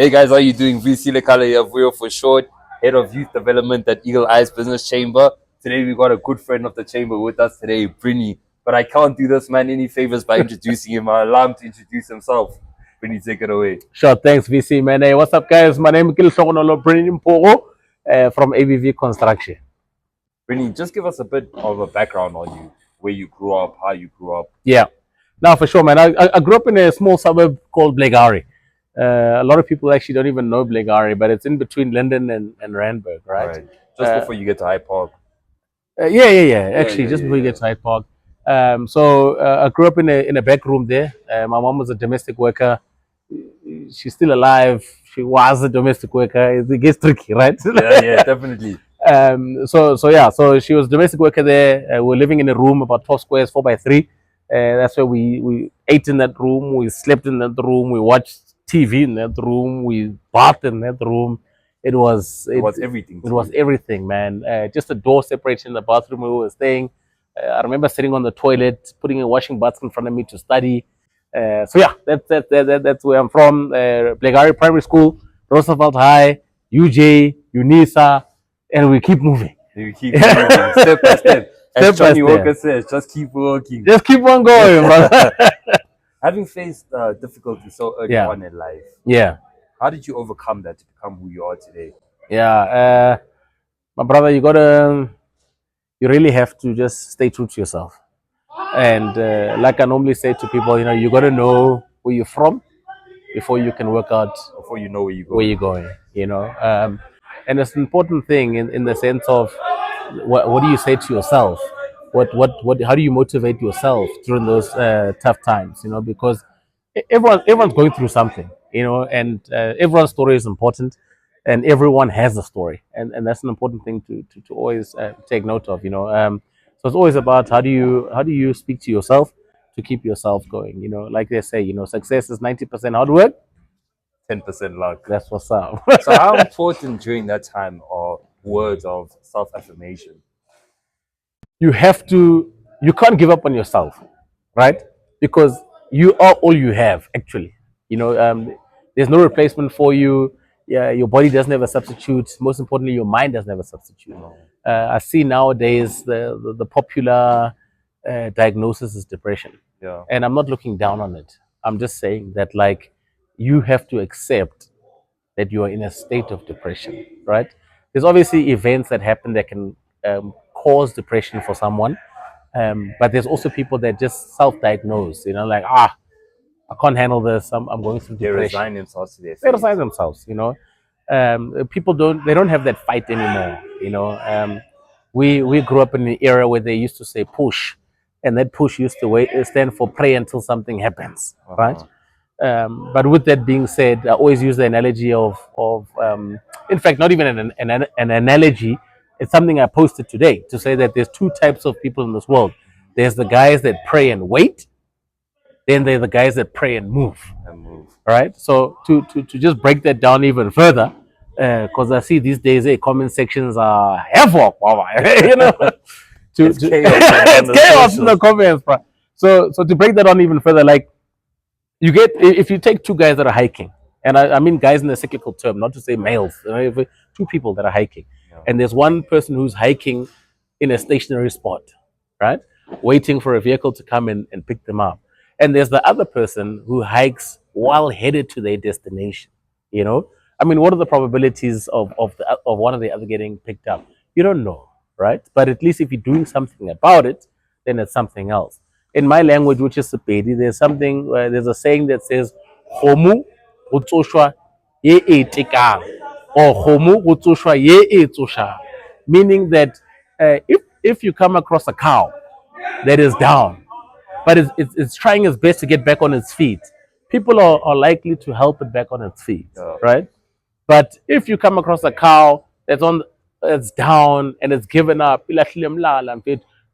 Hey guys, how you doing? Vuyo Khala here, Vuyo for short, head of youth development at Eagle Eyes Business Chamber. Today we got a good friend of the chamber with us today, Brinny. But I can't do this man any favors by introducing him. I allow him to introduce himself. Brinny, take it away. Sure, thanks, VC, man. Hey, what's up, guys? My name is Brinny Mphogo from ABV Construction. Brinny, just give us a bit of a background on you, where you grew up, how you grew up. Yeah, now for sure, man. I grew up in a small suburb called Blackgowrie. A lot of people actually don't even know Blackgowrie, but it's in between Linden and Randburg, right? Just before you get to Hyde Park. Yeah. Actually, just before you get to Hyde Park. I grew up in a back room there. My mom was a domestic worker. She's still alive. She was a domestic worker. It gets tricky, right? Yeah, definitely. So she was a domestic worker there. We're living in a room about 12 squares, 4x3. That's where we ate in that room. We slept in that room. We watched TV in that room. We bathed in that room. It was everything. It was everything, man. Just a door separation in the bathroom where we were staying. I remember sitting on the toilet, putting a washing basket in front of me to study. That's where I'm from. Blackgowrie Primary School, Roosevelt High, UJ, UNISA, and we keep moving. You keep moving step by step. As Johnny Walker says, just keep working. Just keep on going, brother. Having faced difficulty so early on in life, how did you overcome that to become who you are today? My brother, you really have to just stay true to yourself. And like I normally say to people, you got to know where you're from before you can work out. Before you know where you're going. And it's an important thing in the sense of what do you say to yourself? How do you motivate yourself during those tough times? Because everyone's going through something, and everyone's story is important, and everyone has a story, and that's an important thing to always take note of. So it's always about how do you speak to yourself to keep yourself going. Like they say, success is 90% hard work, 10% luck. That's what's up. So how important during that time are words of self-affirmation? You can't give up on yourself, right? Because you are all you have, actually. There's no replacement for you. Yeah, your body doesn't have a substitute. Most importantly, your mind doesn't have a substitute. I see nowadays the popular diagnosis is depression. Yeah. And I'm not looking down on it. I'm just saying that, like, you have to accept that you are in a state of depression, right? There's obviously events that happen that can cause depression for someone, but there's also people that just self-diagnose, like, I can't handle this, I'm going through depression. They resign themselves to their fate. They resign themselves, people don't have that fight anymore. We grew up in an era where they used to say push, and that push used to stand for pray until something happens, right? But with that being said, I always use the analogy of in fact, not even an analogy. It's something I posted today to say that there's two types of people in this world. There's the guys that pray and wait. Then there's the guys that pray and move. Right? So to just break that down even further, because I see these days, comment sections are havoc. It's chaos in the comments, bro. So to break that down even further, like, if you take two guys that are hiking, and I mean guys in the cyclical term, not to say males, two people that are hiking, and there's one person who's hiking in a stationary spot, right, waiting for a vehicle to come in and pick them up, and there's the other person who hikes while headed to their destination. I mean, what are the probabilities of one or the other getting picked up? You don't know, right? But at least if you're doing something about it, then it's something else. In my language, which is Sepedi, there's a saying that says, "Homu utsoshwa ye etikang," or "Homu utsoshwa ye etsosha," meaning that if you come across a cow that is down, but it's trying its best to get back on its feet, people are likely to help it back on its feet, right? But if you come across a cow that's down and it's given up,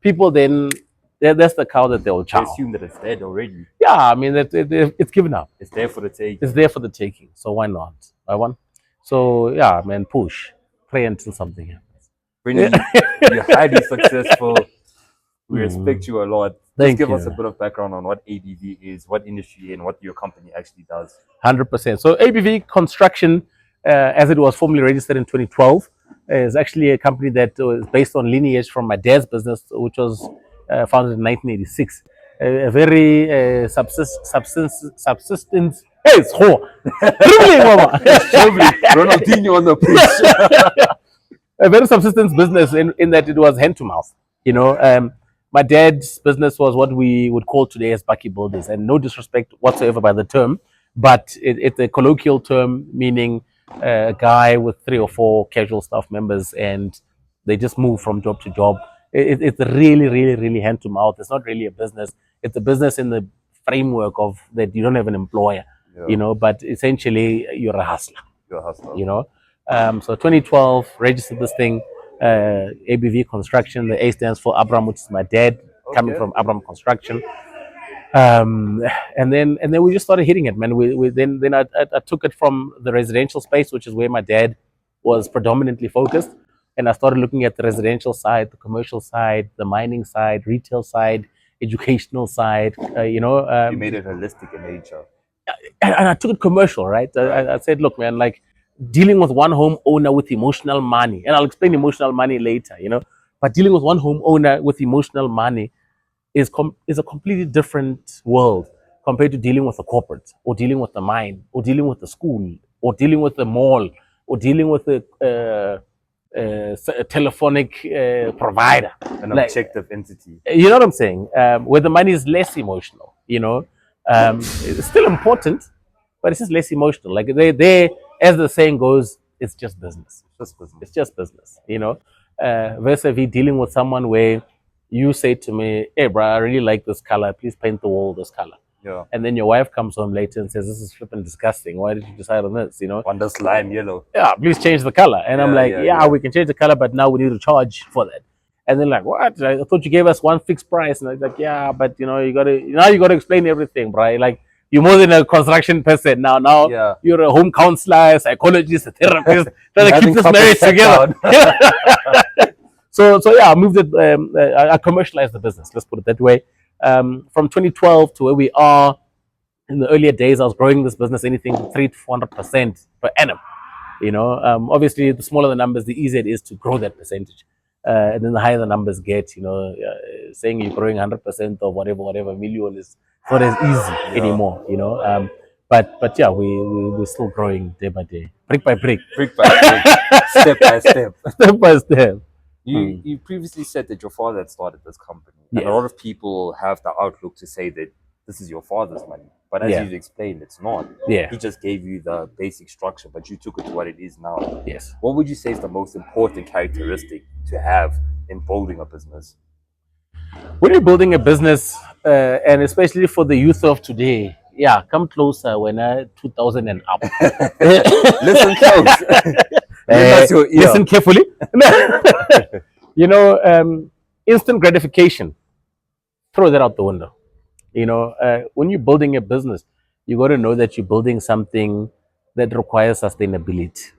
people then, that's the cow that they'll chow. They assume that it's dead already. Yeah, I mean, it's given up. It's there for the taking. It's there for the taking. So why not? Why one? So yeah, man, push, pray until something happens. Brinny, you're highly successful. We respect you a lot. Just give us a bit of background on what ABV is, what industry, and what your company actually does. 100%. So ABV Construction, as it was formally registered in 2012, is actually a company that was based on lineage from my dad's business, which was founded in 1986. A very subsistence. Hey, it's Ronaldinho on the pitch. A very subsistence business in that it was hand to mouth. My dad's business was what we would call today as Bucky Builders, and no disrespect whatsoever by the term, but it's a colloquial term meaning a guy with 3 or 4 casual staff members, and they just move from job to job. It's really, really, really hand to mouth. It's not really a business. It's a business in the framework of that you don't have an employer, but essentially you're a hustler. You're a hustler. So 2012 registered this thing. ABV Construction. The A stands for Abram, which is my dad, coming from Abram Construction. And then we just started hitting it, man. Then I took it from the residential space, which is where my dad was predominantly focused, and I started looking at the residential side, the commercial side, the mining side, retail side, educational side. You made it holistic in nature, and I took it commercial, right? I said, look, man, like, dealing with one homeowner with emotional money, and I'll explain emotional money later, but dealing with one homeowner with emotional money is a completely different world compared to dealing with a corporate, or dealing with the mine, or dealing with the school, or dealing with the mall, or dealing with a telephonic provider, an objective entity. You know what I'm saying? Where the money is less emotional. It's still important, but it's just less emotional. Like they as the saying goes, it's just business. It's just business. Vis-a-vis dealing with someone where you say to me, hey, bro, I really like this color. Please paint the wall this color. Yeah. And then your wife comes home later and says, this is flipping disgusting. Why did you decide on this? On this lime yellow. Yeah, please change the color. And I'm like, we can change the color, but now we need to charge for that. And then like, what? I thought you gave us one fixed price. And I was like, yeah, but you gotta explain everything, bro. Like, you're more than a construction person now. You're a home counselor, a psychologist, a therapist, trying to keep this marriage together. So I moved it. I commercialized the business. Let's put it that way. From 2012 to where we are, in the earlier days, I was growing this business anything from 300% to 400% per annum. Obviously, the smaller the numbers, the easier it is to grow that percentage. And then the higher the numbers get, saying you're growing 100% of whatever million is not as easy anymore, But yeah, we're still growing day by day, brick by brick, step by step, step by step. You previously said that your father had started this company, and a lot of people have the outlook to say that this is your father's money, but as you've explained, it's not. He just gave you the basic structure, but you took it to what it is now. Yes. What would you say is the most important characteristic to have in building a business? When you're building a business, and especially for the youth of today, come closer when 2000 and up. Listen close. Listen carefully. Instant gratification. Throw that out the window. When you're building a business, you got to know that you're building something that requires sustainability.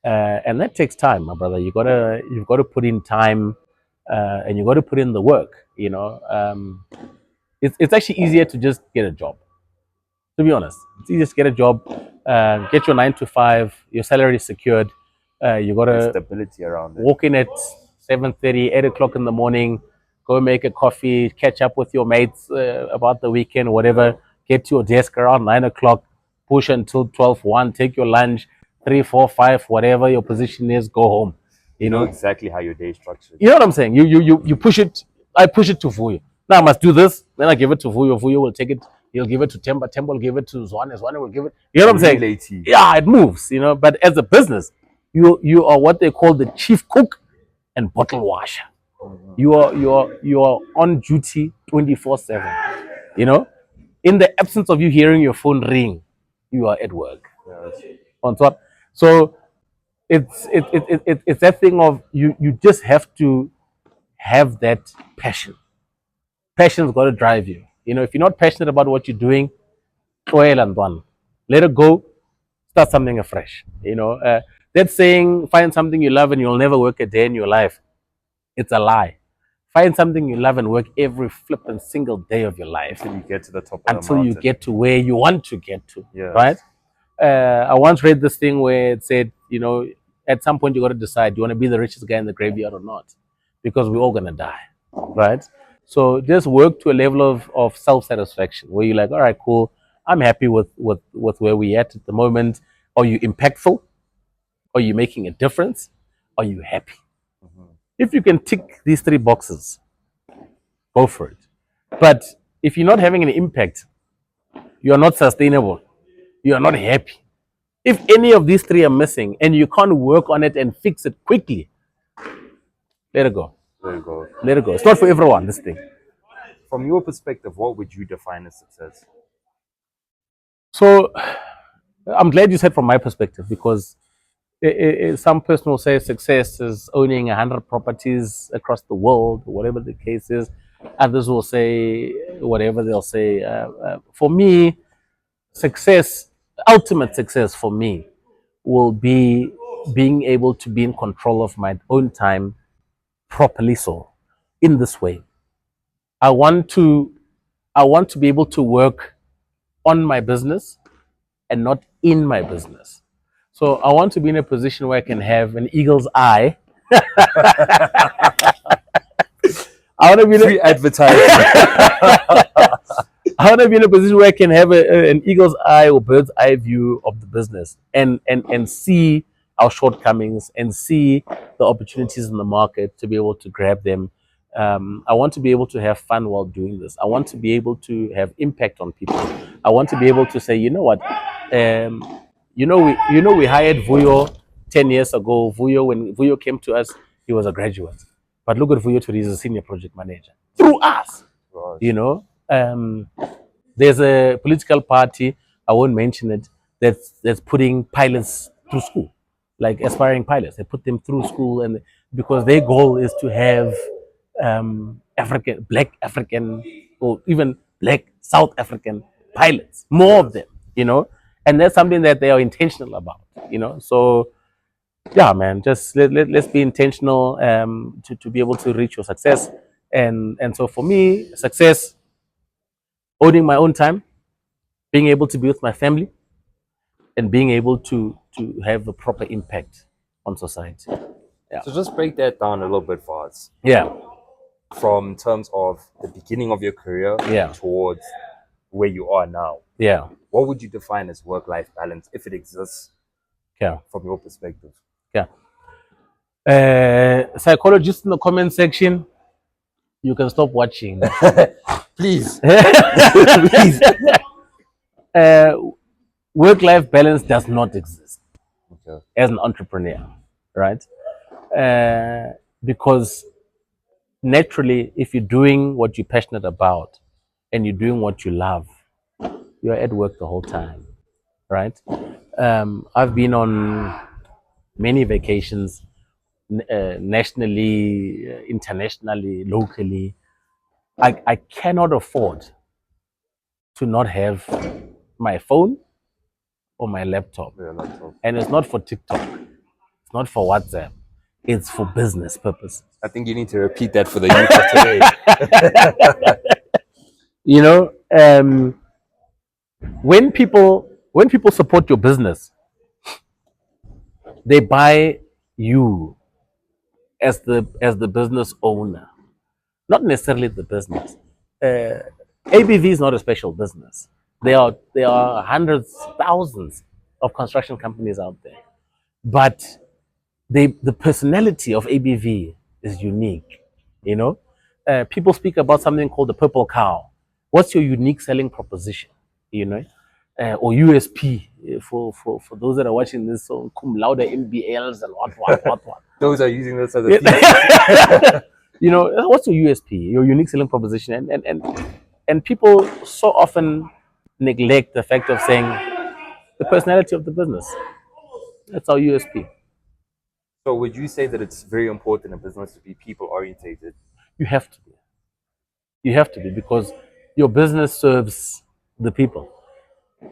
And that takes time, my brother. You've got to put in time, and you got to put in the work. It's actually easier to just get a job. To be honest, it's easier to get a job, get your 9 to 5, your salary is secured. You got to stability around it. Walk in at 7:30, 8 o'clock in the morning, go make a coffee, catch up with your mates about the weekend, whatever. Get to your desk around 9 o'clock, push until 12, 1, take your lunch, 3, 4, 5, whatever your position is, go home. You know exactly how your day is structured. You know what I'm saying? You push it. I push it to Vuyo. Now I must do this. Then I give it to Vuyo. Vuyo will take it. He'll give it to Temba. Temba will give it to Zwane. Zwane will give it. You know what I'm saying? Relative. Yeah, it moves. But as a business, you are what they call the chief cook and bottle washer. You are on duty 24/7. In the absence of you hearing your phone ring, you are at work. Yes. On top. So it's that thing of you just have to have that passion. Passion's got to drive you. If you're not passionate about what you're doing, let it go, start something afresh. That saying, find something you love and you'll never work a day in your life. It's a lie. Find something you love and work every flipping single day of your life Until you get to the top of the until mountain. you get to where you want to get to. Yeah. Right? I once read this thing where it said, you know, at some point you got to decide, do you want to be the richest guy in the graveyard or not? Because we're all going to die. Right? So just work to a level of self-satisfaction where you're like, all right, cool. I'm happy with where we're at the moment. Are you impactful? Are you making a difference? Are you happy? If you can tick these three boxes, go for it. But if you're not having an impact, you are not sustainable, you are not happy. If any of these three are missing and you can't work on it and fix it quickly, let it go. There you go. Let it go. It's not for everyone, this thing. From your perspective, what would you define as success? So I'm glad you said from my perspective, because some person will say success is owning 100 properties across the world, whatever the case is. Others will say whatever they'll say. For me, success, ultimate success for me, will be being able to be in control of my own time properly. So, in this way, I want to be able to work on my business and not in my business. So I want to be in a position where I can have an eagle's eye. I want to be free advertising. I want to be in a position where I can have an eagle's eye or bird's eye view of the business and see our shortcomings and see the opportunities in the market to be able to grab them. I want to be able to have fun while doing this. I want to be able to have impact on people. I want to be able to say, you know what, we hired Vuyo 10 years ago. When Vuyo came to us, he was a graduate. But look at Vuyo today, he's a senior project manager through us. Right. You know, there's a political party, I won't mention it, that's putting pilots through school, like aspiring pilots. They put them through school, and because their goal is to have black African, or even black South African pilots, more of them, you know, and that's something that they are intentional about, you know. So yeah, man, just let's be intentional to be able to reach your success. And so for me, success, owning my own time, being able to be with my family, and being able to have a proper impact on society. Yeah. So just break that down a little bit for us. Yeah. From terms of the beginning of your career, Yeah, towards where you are now. yeah, What would you define as work-life balance, if it exists, yeah, from your perspective? yeah. Psychologists in the comment section, you can stop watching. Please. Please. Work-life balance does not exist as an entrepreneur, right? Because naturally, if you're doing what you're passionate about and you're doing what you love, you're at work the whole time, right? I've been on many vacations, nationally, internationally, locally. I cannot afford to not have my phone or my laptop. And it's not for TikTok, it's not for WhatsApp, it's for business purposes. I think you need to repeat that for the youth of today. You know, when people support your business, they buy you as the business owner, not necessarily the business. ABV is not a special business. There are hundreds, thousands of construction companies out there, but the personality of ABV is unique. You know, people speak about something called the purple cow. What's your unique selling proposition? You know, or USP for those that are watching this, so cum laude MBLs and what. Those are using this as a you know, what's your USP, your unique selling proposition? And people so often neglect the fact of saying the personality of the business. That's our USP. So would you say that it's very important in business to be people orientated? You have to be. You have to be, because your business serves the people.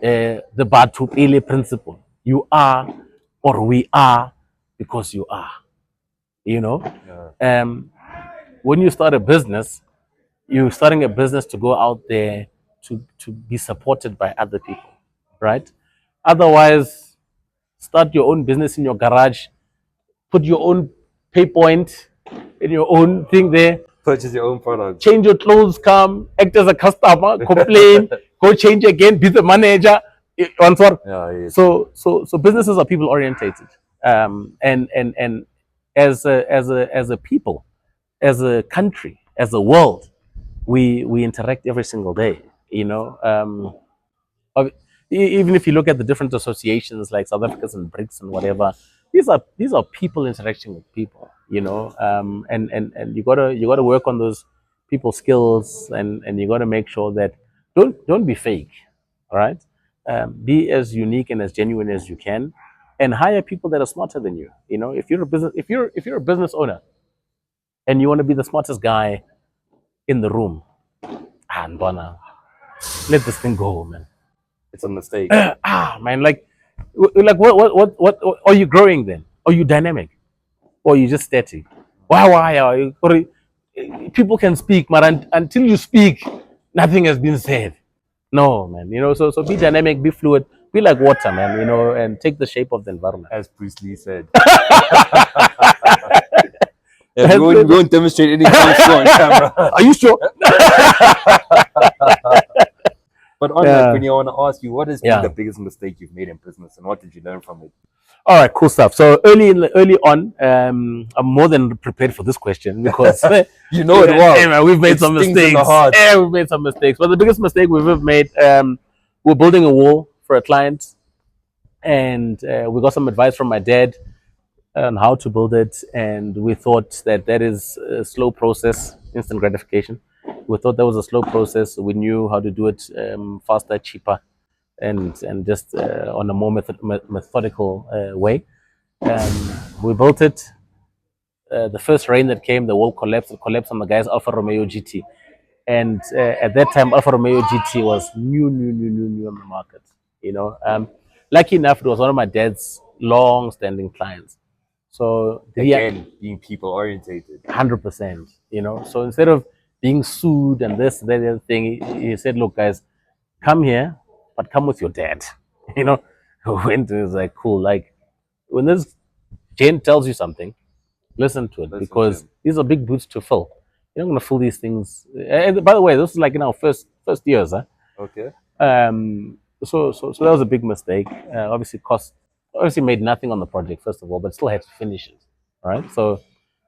The Batu Pele principle. You are, or we are, because you are. You know? Yeah. when you start a business, you're starting a business to go out there to be supported by other people, right? Otherwise, start your own business in your garage, put your own pay point in your own thing there, Purchase your own product. change your clothes, come, act as a customer, complain, go change again, be the manager. Yeah. So businesses are people orientated, and as a people, as a country, as a world, we interact every single day. You know, of- even if you look at the different associations like South Africans and BRICS and whatever, these are people interacting with people, you know, and you gotta work on those people skills, and you gotta make sure that don't be fake, all right? Be as unique and as genuine as you can, and hire people that are smarter than you. You know, if you're a business owner and you want to be the smartest guy in the room, and let this thing go, man. It's a mistake. Man, like what are you growing then? Are you dynamic? Or are you just static? Why are you, people can speak, but until you speak, nothing has been said. No, man, you know, so be dynamic, be fluid, be like water, man, you know, and take the shape of the environment. As Bruce Lee said. Yeah, we won't demonstrate any kung on camera. Are you sure? But on that, Brinny, I want to ask you, what has been Yeah. the biggest mistake you've made in business, and what did you learn from it? All right, cool stuff. So early on, I'm more than prepared for this question because You know it well. hey, man, we've made It some stings in the mistakes. heart. Yeah, we've made some mistakes. But the biggest mistake we've ever made, we're building a wall for a client, and we got some advice from my dad on how to build it, and we thought that is a slow process, instant gratification. We thought that was a slow process. We knew how to do it faster, cheaper, and just on a more methodical way. We built it. The first rain that came, the wall collapsed. It collapsed on the guy's Alfa Romeo GT, and at that time, Alfa Romeo GT was new on the market. You know, lucky enough, it was one of my dad's long-standing clients. So Again, being people orientated. 100%. You know, so instead of being sued and this, that, the other thing, he said, "Look, guys, come here, but come with your dad." You know, went and was like, "Cool." Like when this Jane tells you something, listen to it, because these are big boots to fill. You're not gonna fill these things. And by the way, this is like in our first years, huh? Okay. So that was a big mistake. Obviously made nothing on the project first of all, but still had to finish it. All right. So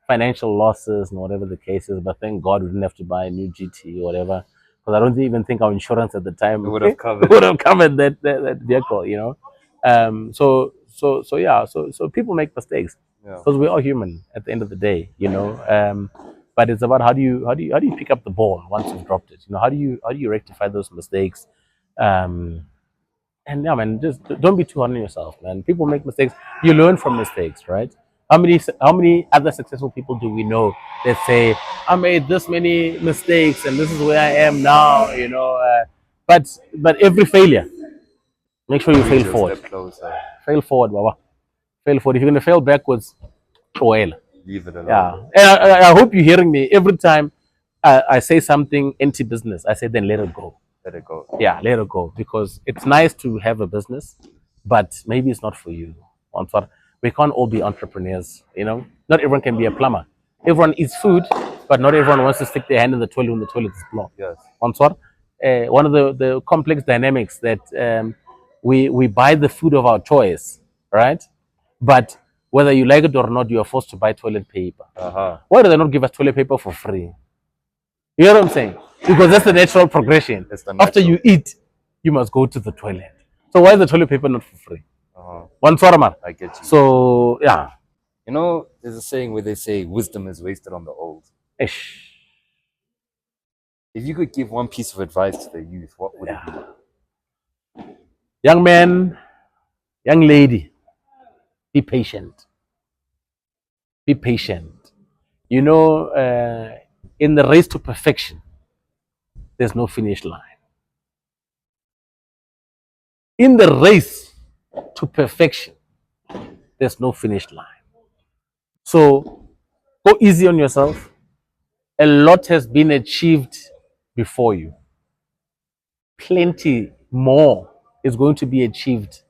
financial losses and whatever the case is, but thank God we didn't have to buy a new GT or whatever, because I don't even think our insurance at the time would have covered that vehicle. You know. So people make mistakes because we're all human at the end of the day. You know. But it's about how do you pick up the ball once you've dropped it? You know, how do you rectify those mistakes? And yeah, man, just don't be too hard on yourself, man. People make mistakes. You learn from mistakes, right? How many other successful people do we know that say, "I made this many mistakes and this is where I am now," you know? But every failure, make sure you fail forward. Fail forward, Baba. Fail forward. If you're gonna fail backwards, leave it alone. Yeah, and I hope you're hearing me. Every time I say something anti-business, I say then let it go. Let it go. Yeah, let it go, because it's nice to have a business, but maybe it's not for you. We can't all be entrepreneurs, you know. Not everyone can be a plumber. Everyone eats food, but not everyone wants to stick their hand in the toilet when the toilet is blocked. Yes. One of the complex dynamics that we buy the food of our choice, right? But whether you like it or not, you are forced to buy toilet paper. Why do they not give us toilet paper for free? You know what I'm saying? Because that's the natural progression. After you eat, you must go to the toilet. So why is the toilet paper not for free? I get you. So yeah. You know, there's a saying where they say wisdom is wasted on the old. Ish. If you could give one piece of advice to the youth, what would it be? Young man, young lady, be patient. Be patient. You know, in the race to perfection, there's no finish line. In the race to perfection, there's no finish line. So go easy on yourself a lot has been achieved before you. Plenty more is going to be achieved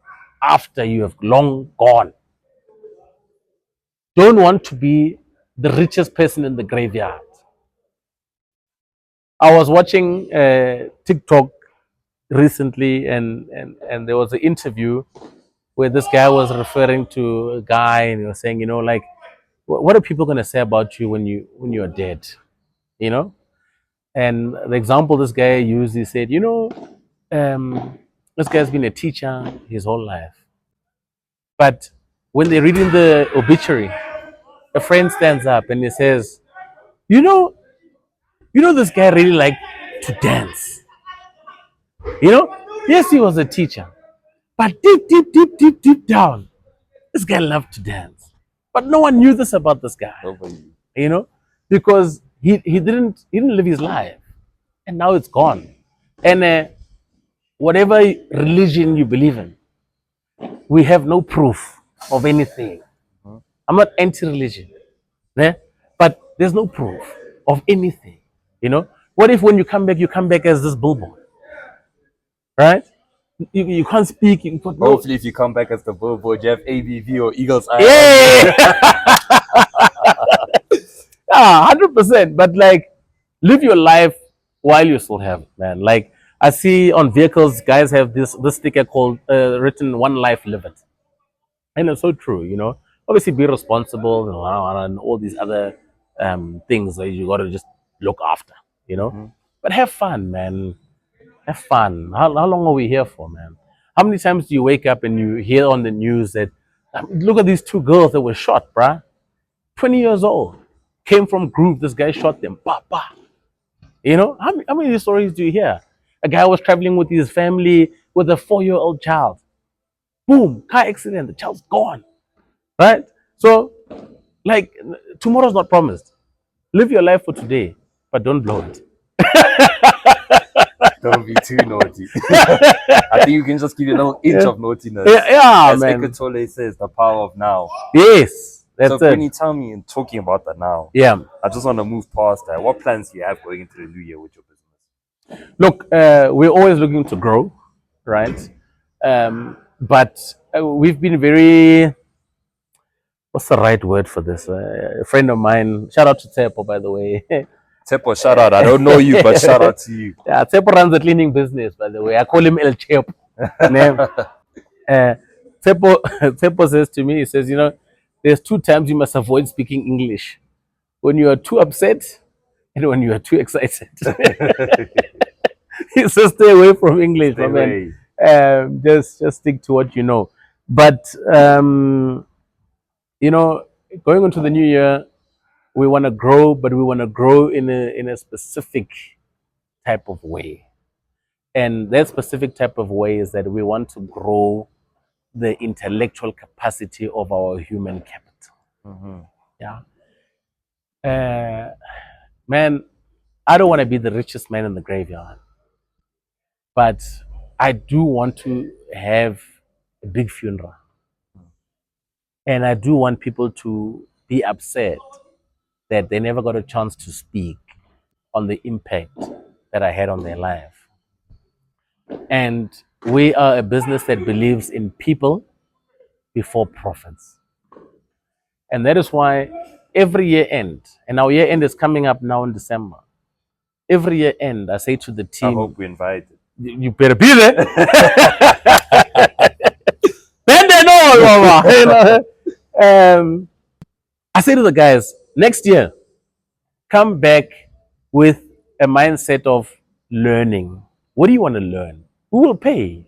after you have long gone. Don't want to be the richest person in the graveyard. I was watching TikTok recently, and there was an interview where this guy was referring to a guy, and he was saying, like, what are people going to say about you when you're dead, And the example this guy used, he said, this guy's been a teacher his whole life, but when they're reading the obituary, a friend stands up and he says, you know, this guy really liked to dance. Yes, he was a teacher, but deep down, this guy loved to dance. But no one knew this about this guy, because he didn't live his life, and now it's gone. And whatever religion you believe in, we have no proof of anything. I'm not anti-religion, but there's no proof of anything. What if when you come back as this billboard, right? You can't speak. Hopefully, if you come back as the billboard, you have ABV or Eagle's Eye. Yeah, 100%. But like, live your life while you still have it, man. Like, I see on vehicles, guys have this sticker called written "One Life, Live It," and it's so true. Obviously be responsible and all these other things that you got to just look after. But have fun, man. Have fun. How long are we here for, man? How many times do you wake up and you hear on the news that look at these 2 girls that were shot, bruh? 20 years old, came from group. This guy shot them. Bah, bah. How many stories do you hear? A guy was traveling with his family with a 4-year-old child. Boom, car accident. The child's gone. Right? So, like, tomorrow's not promised. Live your life for today, but don't blow it. Don't be too naughty. I think you can just give you a little inch of naughtiness. As man. Eckhart Tolle says, the power of now. Yes. So, Brinny, tell me, in talking about that now, I just want to move past that. What plans do you have going into the new year with your business? Look, we're always looking to grow, right? But we've been very, what's the right word for this? A friend of mine, shout out to Tepo, by the way. Tepo, shout out. I don't know you, but shout out to you. Yeah, Tepo runs a cleaning business, by the way. I call him El Chepo. Tepo says to me, he says, there's 2 times you must avoid speaking English. When you are too upset and when you are too excited. He says stay away from English, my man. Just stick to what you know. But, going into the new year, we want to grow, but we want to grow in a specific type of way. And that specific type of way is that we want to grow the intellectual capacity of our human capital. Yeah. Man, I don't want to be the richest man in the graveyard, but I do want to have a big funeral. And I do want people to be upset that they never got a chance to speak on the impact that I had on their life. And we are a business that believes in people before profits. And that is why every year end, and our year end is coming up now in December. Every year end, I say to the team, I hope we invite you. You better be there. Then they know, Mama. I say to the guys, next year, come back with a mindset of learning. What do you want to learn? Who will pay?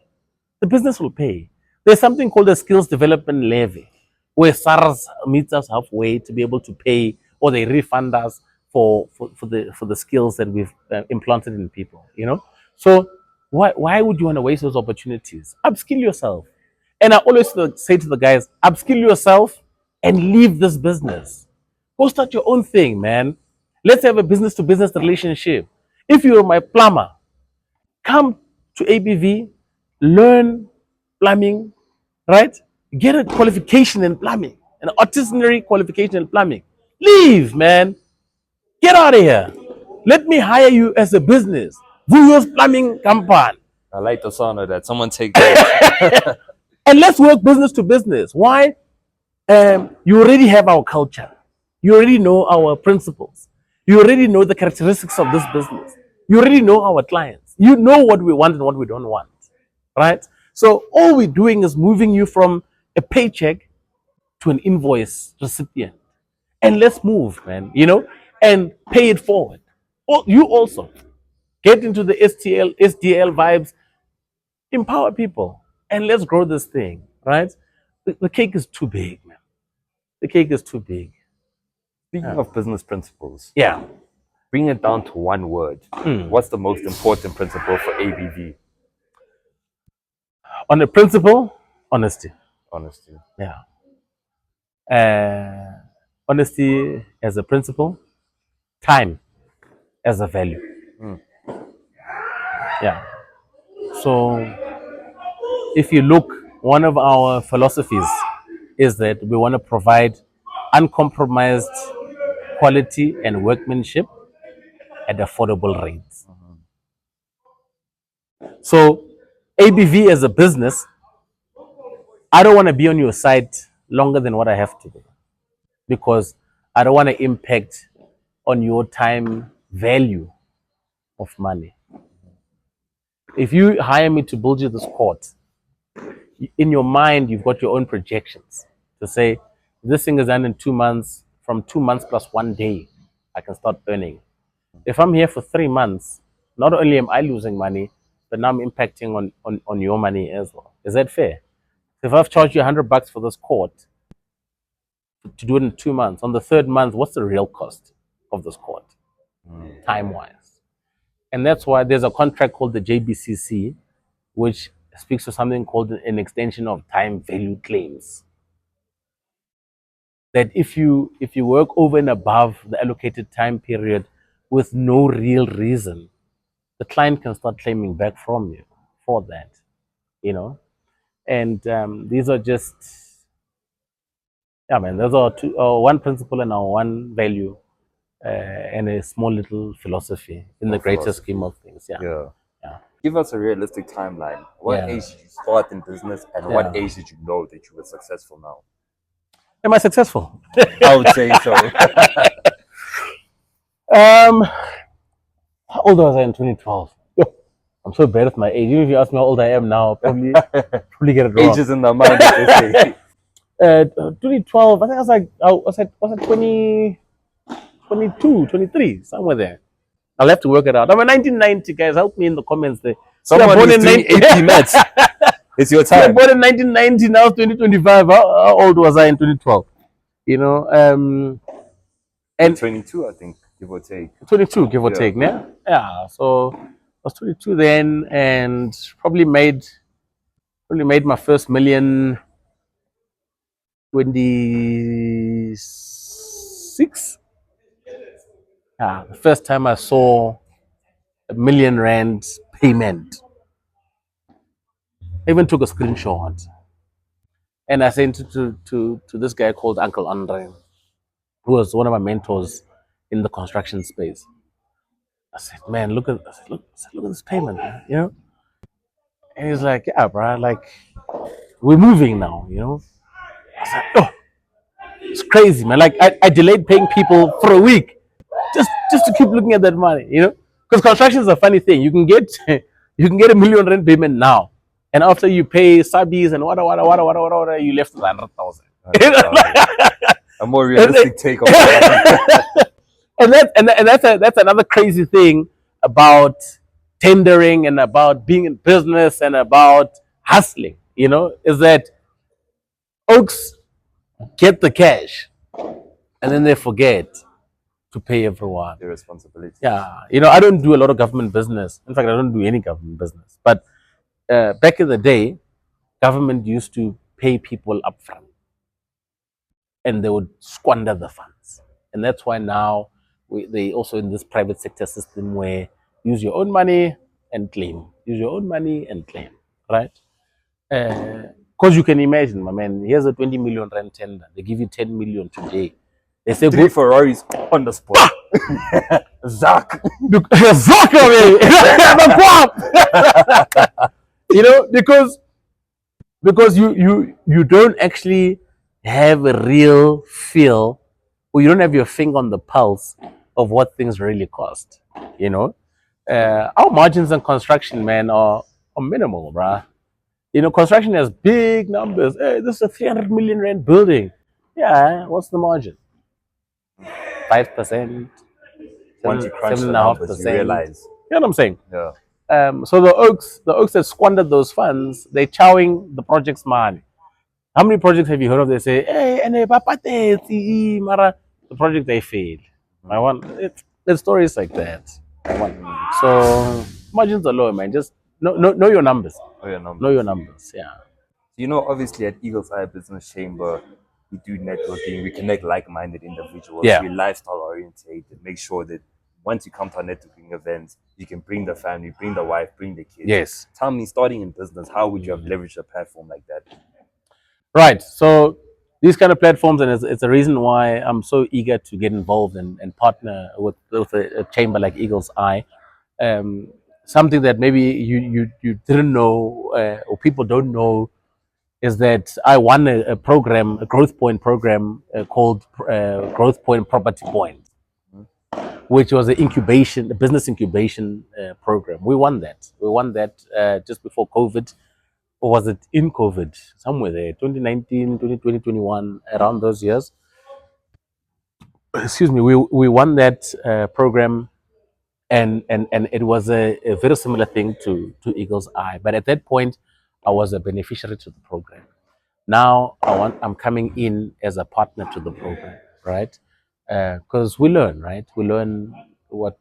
The business will pay. There's something called a skills development levy, where SARS meets us halfway to be able to pay, or they refund us for the skills that we've implanted in people. So why would you want to waste those opportunities? Upskill yourself. And I always say to the guys, upskill yourself and leave this business. Go start your own thing, man. Let's have a business-to-business relationship. If you're my plumber, come to ABV, learn plumbing, right? Get a qualification in plumbing, an artisanary qualification in plumbing. Leave, man. Get out of here. Let me hire you as a business. Vuyo's plumbing company. I like the sound of that. Someone take that. And let's work business to business. Why? You already have our culture. You already know our principles. You already know the characteristics of this business. You already know our clients. You know what we want and what we don't want. Right? So all we're doing is moving you from a paycheck to an invoice recipient. And let's move, man, and pay it forward. You also get into the SDL vibes, empower people, and let's grow this thing, right? The cake is too big, man. The cake is too big. Speaking of business principles, Yeah. bring it down to one word. What's the most important principle for ABV? On the principle, honesty. Honesty. Yeah. Honesty as a principle, time as a value. Yeah. So if you look, one of our philosophies is that we want to provide uncompromised quality and workmanship at affordable rates. So ABV as a business, I don't want to be on your site longer than what I have to do, because I don't want to impact on your time value of money. If you hire me to build you this court, in your mind, you've got your own projections to say, this thing is done in 2 months, from 2 months plus 1 day, I can start earning. If I'm here for 3 months, not only am I losing money, but now I'm impacting on your money as well. Is that fair? If I've charged you $100 for this court to do it in 2 months, on the 3rd month, what's the real cost of this court, time-wise? And that's why there's a contract called the JBCC, which speaks to something called an extension of time value claims. That if you work over and above the allocated time period with no real reason, the client can start claiming back from you for that, And these are just, those are one principle and our one value, and a small little philosophy in the greater scheme of things. Yeah. Give us a realistic timeline. What age did you start in business, and what age did you know that you were successful now? Am I successful? I would say so. How old was I in 2012? I'm so bad at my age. Even if you ask me how old I am now, probably get it wrong. Age is in the mind, they say. 2012, I think I was at 20, 22, 23, somewhere there. I'll have to work it out. I'm a 1990, guys. Help me in the comments there. Someone who's doing AP maths. It's your time. I born in 1990, now it's 2025. How old was I in 2012? And 22, I think, give or take. 22, give or take, yeah? Yeah, so I was 22 then, and probably made my first million 26. The first time I saw R1 million payment. I even took a screenshot, and I sent it to this guy called Uncle Andre, who was one of my mentors in the construction space. I said, man, look at this payment, man, And he's like, yeah, bro, like, we're moving now, I said, oh, it's crazy, man. Like, I delayed paying people for a week just to keep looking at that money, because construction is a funny thing. You can get R1 million payment now, and after you pay subbies and whatever, you left with 100,000. A more realistic take on that. And that's another crazy thing about tendering and about being in business and about hustling, is that folks get the cash and then they forget to pay everyone. Their responsibility. Yeah. I don't do a lot of government business. In fact, I don't do any government business. But back in the day, government used to pay people upfront and they would squander the funds. And that's why now they also in this private sector system where use your own money and claim. Use your own money and claim, right? Because you can imagine, my man, here's a 20 million rand tender. They give you 10 million today. They say 3 Ferraris on the spot. Zuck. Zuck, the pop. You know, because you don't actually have a real feel, or you don't have your finger on the pulse of what things really cost. You know, our margins on construction, man, are minimal, bruh. You know, construction has big numbers. Hey, this is a 300 million rand building. Yeah, what's the margin? 5%, Once you crunch seven the and a half numbers, you percent. realize. You know what I'm saying? Yeah. So the oaks that squandered those funds, they're chowing the project's money. How many projects have you heard of? They say, "Hey, and mara," the project they failed. I want it. The stories like that. I want. So margins are low, man. Just know your numbers. Oh, yeah, numbers. Know your numbers. Yeah. You know, obviously at Eagle's Eye Business Chamber, we do networking. We connect like-minded individuals. Yeah. We lifestyle oriented. Make sure that once you come to our networking events, you can bring the family, bring the wife, bring the kids. Yes. Tell me, starting in business, how would you have leveraged a platform like that? Right. So these kind of platforms, and it's a reason why I'm so eager to get involved and partner with a chamber like Eagle's Eye. Something that maybe you didn't know, or people don't know, is that I won a program, a Growth Point program called Growth Point Property Point, which was a business incubation program. We won that. We won that just before COVID. Or was it in COVID? Somewhere there, 2019, 2020, 21, around those years. Excuse me. We won that program, and it was a very similar thing to Eagle's Eye. But at that point, I was a beneficiary to the program. Now I'm coming in as a partner to the program, right? Because we learn, right? We learn what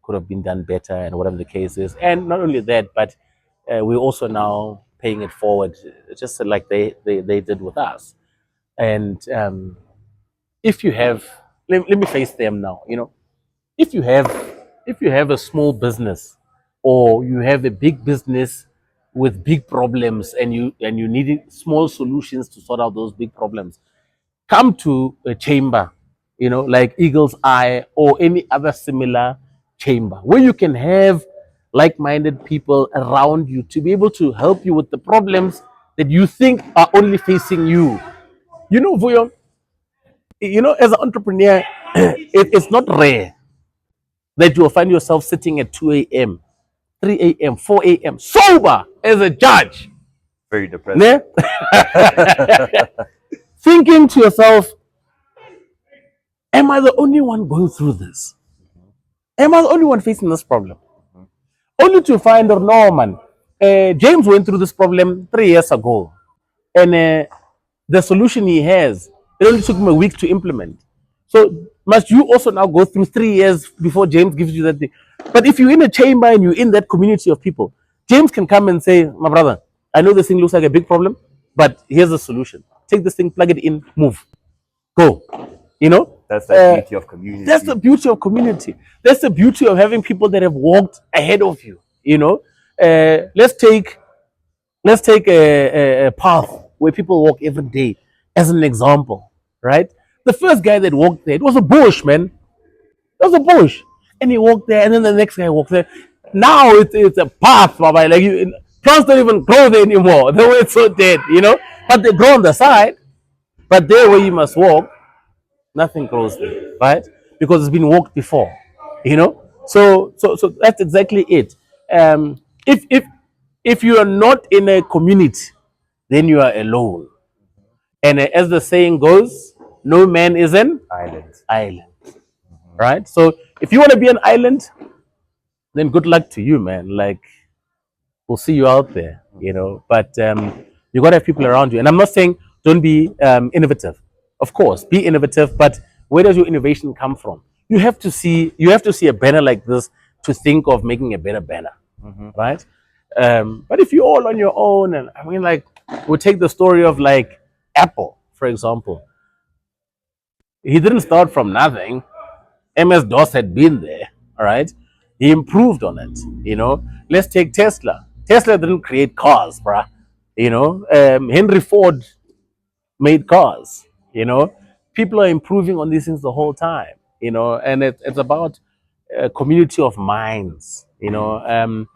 could have been done better and whatever the case is. And not only that, but we're also now paying it forward, just like they did with us. And if you have, let me face them now. You know, if you have a small business, or you have a big business with big problems, and you need small solutions to sort out those big problems, come to a chamber, you know, like Eagle's Eye or any other similar chamber, where you can have like-minded people around you to be able to help you with the problems that you think are only facing you. You know, Vuyo, you know, as an entrepreneur, it's not rare that you will find yourself sitting at 2 a.m., 3 a.m., 4 a.m., sober as a judge. Very depressing. Thinking to yourself, am I the only one going through this? Am I the only one facing this problem? Only to find out, no, man. James went through this problem 3 years ago. And the solution he has, it only took him a week to implement. So must you also now go through 3 years before James gives you that thing? But if you're in a chamber and you're in that community of people, James can come and say, my brother, I know this thing looks like a big problem, but here's the solution. Take this thing, plug it in, move, go. You know? That's the beauty of community. That's the beauty of community. That's the beauty of having people that have walked ahead of you. You know? Let's take a path where people walk every day as an example, right? The first guy that walked there, it was a bush, man. It was a bush. And he walked there, and then the next guy walked there. Now it's a path, Baba. Like plants don't even grow there anymore. The way it's so dead, you know? But they grow on the side. But there where you must walk, nothing grows there, right? Because it's been walked before, you know? So that's exactly it. If you are not in a community, then you are alone. And as the saying goes, no man is an island. Right? So if you want to be an island, then good luck to you, man. Like, we'll see you out there, you know. But you got to have people around you. And I'm not saying don't be innovative. Of course, be innovative, but where does your innovation come from? You have to see a banner like this to think of making a better banner, right? But if you're all on your own, and I mean, like, we'll take the story of like Apple, for example. He didn't start from nothing. MS-DOS had been there, all right? He improved on it, you know? Let's take Tesla. Tesla didn't create cars, bruh. You know, Henry Ford made cars, you know? People are improving on these things the whole time. you know, and it's about a community of minds, you know.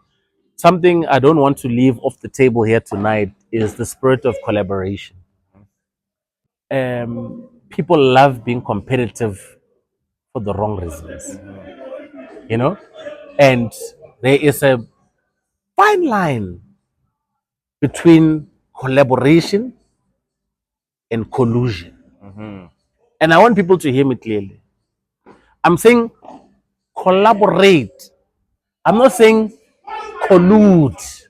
Something I don't want to leave off the table here tonight is the spirit of collaboration. People love being competitive for the wrong reasons, you know, and there is a fine line between collaboration and collusion. And I want people to hear me clearly. I'm saying collaborate. I'm not saying collude.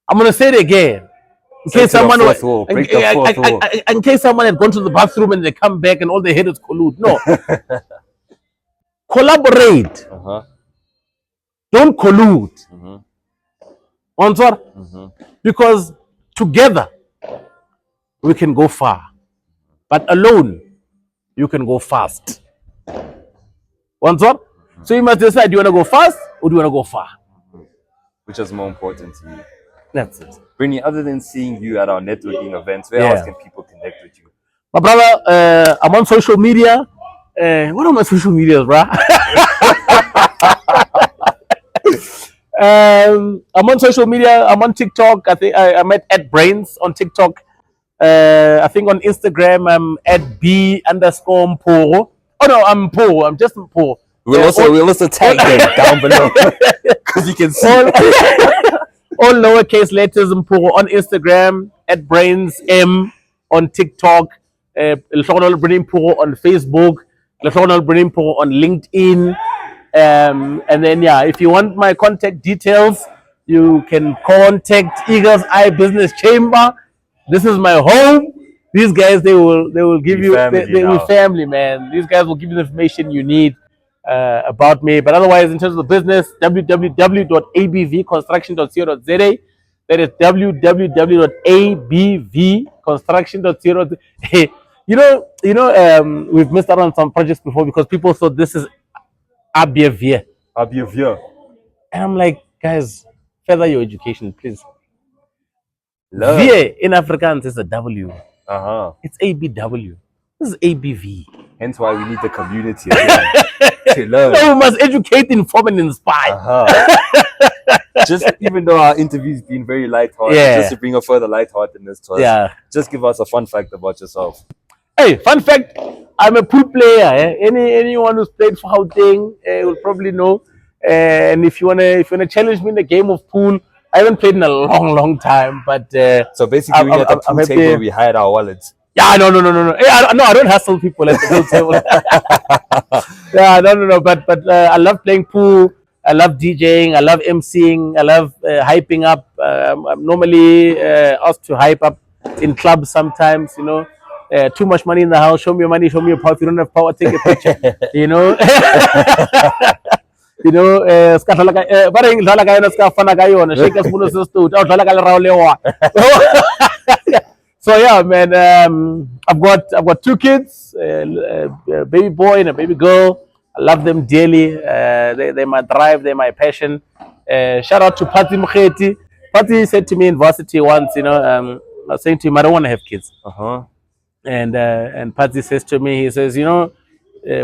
I'm going to say it again. In case someone in case someone had gone to the bathroom and they come back and all they heard is collude. No. Collaborate. Don't collude. Answer? Because together we can go far. But alone you can go fast. Answer? So you must decide, do you want to go fast or do you want to go far? Which is more important to you? That's it. Brinny, other than seeing you at our networking events, where else can people connect with you? My brother, I'm on social media. What are my social medias, bro? I'm on social media. I'm on TikTok. I think I'm at Brains on TikTok. I think on Instagram I'm at B_Mphogo. Oh no, I'm Mphogo. I'm just Mphogo. We'll also tag them down below because you can see all lowercase letters Mphogo on Instagram, at Brains M on TikTok, Brinny Mphogo on Facebook, Brinny Mphogo on LinkedIn. And then if you want my contact details, you can contact Eagle's Eye Business Chamber. This is my home. These guys, they will give you they will family, man. These guys will give you the information you need about me. But otherwise, in terms of the business, www.abvconstruction.co.za. That is www.abvconstruction.co.za. We've missed out on some projects before because people thought this is ABV. ABV. And I'm like, guys, further your education, please. V in Afrikaans is a W. It's ABW. This is ABV. Hence why we need the community again to learn. So we must educate, inform, and inspire. Just even though our interview's been very lighthearted, just to bring a further lightheartedness to us, just give us a fun fact about yourself. Hey, fun fact, I'm a pool player. Anyone who's played for Gauteng will probably know. And if you wanna challenge me in the game of pool, I haven't played in a long time. But so basically, we at the pool table, we hide our wallets. Yeah, no. Hey, I don't hustle people at the pool table. Yeah, no. But I love playing pool. I love DJing. I love MCing. I love hyping up. I'm normally asked to hype up in clubs sometimes. You know, too much money in the house. Show me your money. Show me your power. If you don't have power, take a picture. You know. You know, so yeah, man. I've got two kids, a baby boy and a baby girl. I love them dearly. They're my drive. They're my passion. Shout out to Pati Mkheti. Pati said to me in varsity once, I was saying to him, I don't want to have kids. And Pati says to me, he says,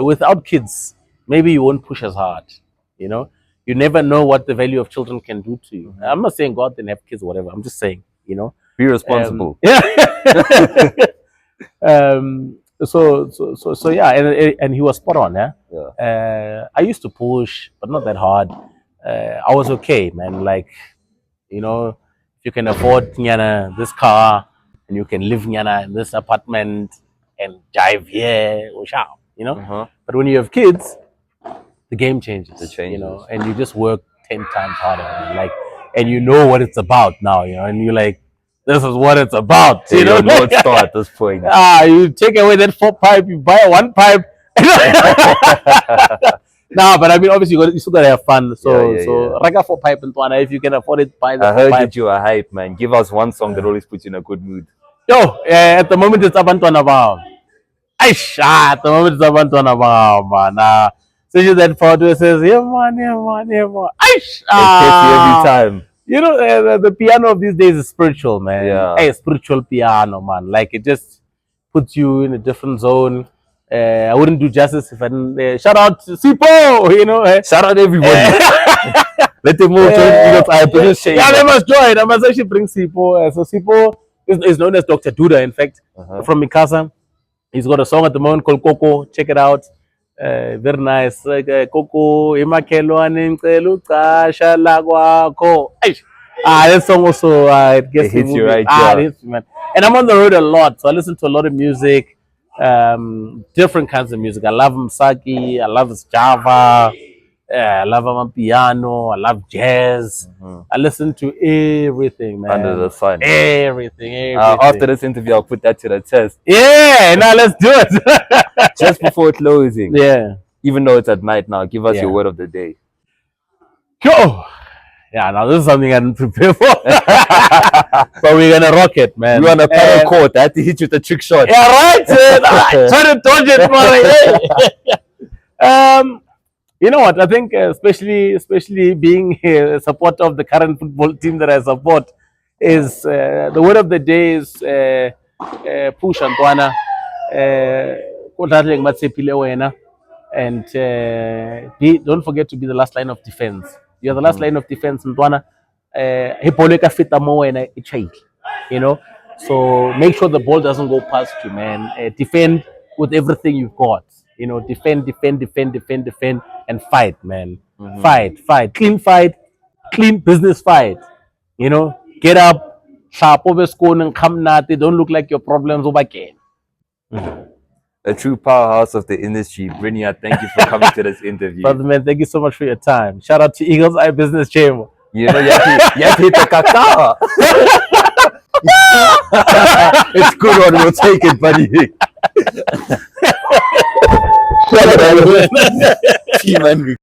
without kids, maybe you won't push as hard. You never know what the value of children can do to you. I'm not saying God didn't have kids or whatever. I'm just saying, be responsible. So yeah, and he was spot on. I used to push, but not that hard. I was okay, man. Like, if you can afford this car and you can live in this apartment and drive here, But when you have kids, the game changes. And you just work 10 times harder, man. And you know what it's about now, and you're like, this is what it's about. You don't know it's at this point. You take away that 4 pipe, you buy 1 pipe. No, but I mean, obviously, you still gotta have fun. So, Raga 4 pipe and Tuana, if you can afford it, buy the 4 pipe. I heard that you are hype, man. Give us one song that always puts you in a good mood. Yo, at the moment, it's Abantwana Bao. At the moment, it's Abantwana Bao, man. So that photo says, yeah, man. It every time. The piano of these days is spiritual, man. Yeah. Hey, spiritual piano, man. Like, it just puts you in a different zone. I wouldn't do justice if I didn't. Shout out to Sipo, you know. Shout out everybody. Let them all join Eagle's Eye Business Chamber. Yeah, they must join. I must actually bring Sipo. So Sipo is known as Dr. Duda, in fact, from Mikasa. He's got a song at the moment called Coco. Check it out. Very nice. Coco, imakhelwane ngicela ucasha la kwakho. That song also it gets It hits you right, it hits me, man. And I'm on the road a lot, so I listen to a lot of music, different kinds of music. I love Msaki, I love Java, I love Amapiano, I love jazz. I listen to everything, man. Under the sun. Everything. After this interview, I'll put that to the test. Yeah, now let's do it. Just before closing. Yeah. Even though it's at night now, give us your word of the day. Go. Yeah, now this is something I didn't prepare for. But we're gonna rock it, man. We're on a paddle court. I had to hit you with a trick shot. Yeah, right. Try to dodge it, man. You know what? I think, especially being a supporter of the current football team that I support, is the word of the day is push Antwana. And don't forget to be the last line of defense. You're the last line of defense, Ntwana. You know, so make sure the ball doesn't go past you, man. Defend with everything you've got. You know, defend, and fight, man. Fight, clean business fight. You know, get up, sharp over school and come nati. Don't look like your problems over again. A true powerhouse of the industry. Brinny, I thank you for coming to this interview. Brother, man, thank you so much for your time. Shout out to Eagle's Eye Business Chamber. You know, you have to hit the kaka. It's good one, we'll take it, buddy. Team